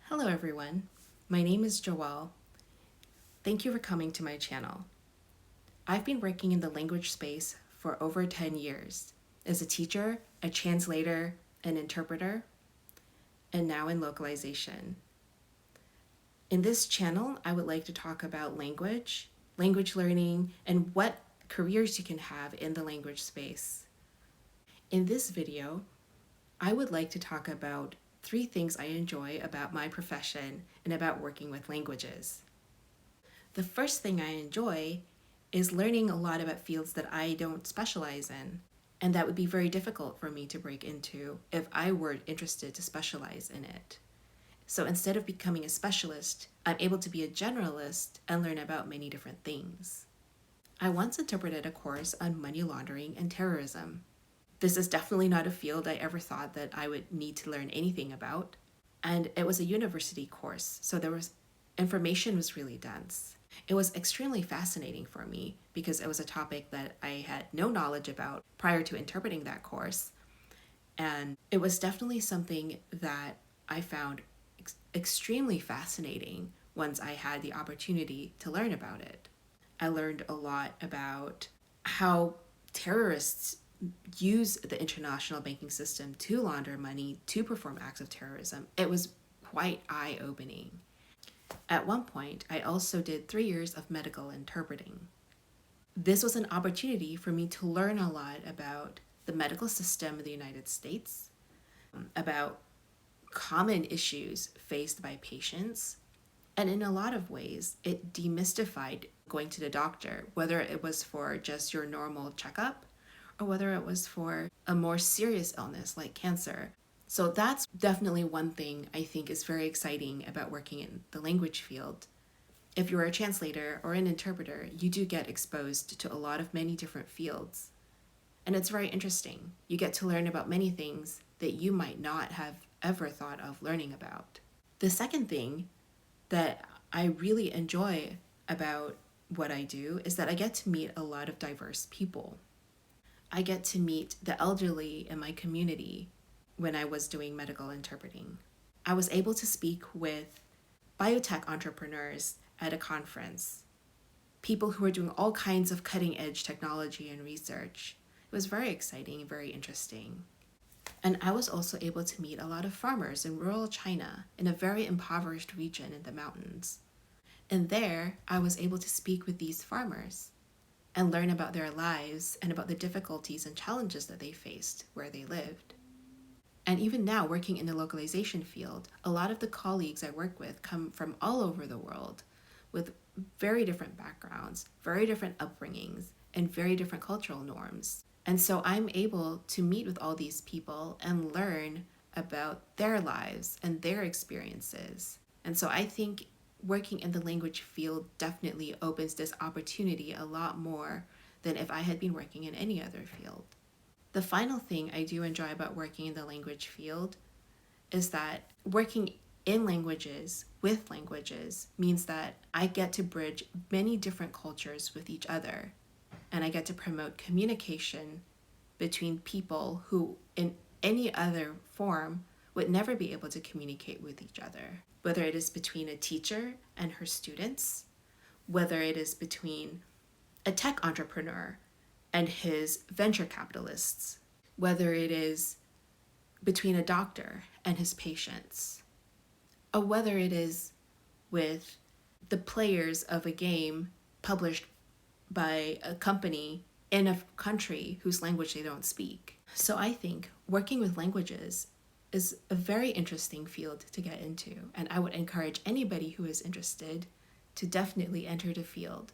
Hello everyone, my name is Joelle. Thank you for coming to my channel. I've been working in the language space for over 10 years as a teacher, a translator, an interpreter, and now in localization. In this channel, I would like to talk about language learning, and what careers you can have in the language space. In this video, I would like to talk about 3 things I enjoy about my profession and about working with languages. The first thing I enjoy is learning a lot about fields that I don't specialize in, and that would be very difficult for me to break into if I were interested to specialize in it. So instead of becoming a specialist, I'm able to be a generalist and learn about many different things. I once interpreted a course on money laundering and terrorism. This is definitely not a field I ever thought that I would need to learn anything about. And it was a university course, so information was really dense. It was extremely fascinating for me because it was a topic that I had no knowledge about prior to interpreting that course. And it was definitely something that I found extremely fascinating once I had the opportunity to learn about it. I learned a lot about how terrorists use the international banking system to launder money to perform acts of terrorism. It was quite eye-opening. At one point, I also did 3 years of medical interpreting. This was an opportunity for me to learn a lot about the medical system in the United States, about common issues faced by patients, and in a lot of ways, it demystified going to the doctor, whether it was for just your normal checkup or whether it was for a more serious illness like cancer. So that's definitely one thing I think is very exciting about working in the language field. If you're a translator or an interpreter, you do get exposed to a lot of many different fields. And it's very interesting. You get to learn about many things that you might not have ever thought of learning about. The second thing that I really enjoy about what I do is that I get to meet a lot of diverse people. I get to meet the elderly in my community when I was doing medical interpreting. I was able to speak with biotech entrepreneurs at a conference, people who are doing all kinds of cutting-edge technology and research. It was very exciting and very interesting. And I was also able to meet a lot of farmers in rural China in a very impoverished region in the mountains. And there, I was able to speak with these farmers and learn about their lives and about the difficulties and challenges that they faced where they lived. And even now, working in the localization field, a lot of the colleagues I work with come from all over the world with very different backgrounds, very different upbringings, and very different cultural norms. And so I'm able to meet with all these people and learn about their lives and their experiences. And so I think working in the language field definitely opens this opportunity a lot more than if I had been working in any other field. The final thing I do enjoy about working in the language field is that working in languages with languages means that I get to bridge many different cultures with each other, and I get to promote communication between people who in any other form would never be able to communicate with each other. Whether it is between a teacher and her students, whether it is between a tech entrepreneur and his venture capitalists, whether it is between a doctor and his patients, or whether it is with the players of a game published by a company in a country whose language they don't speak. So I think working with languages is a very interesting field to get into, and I would encourage anybody who is interested to definitely enter the field.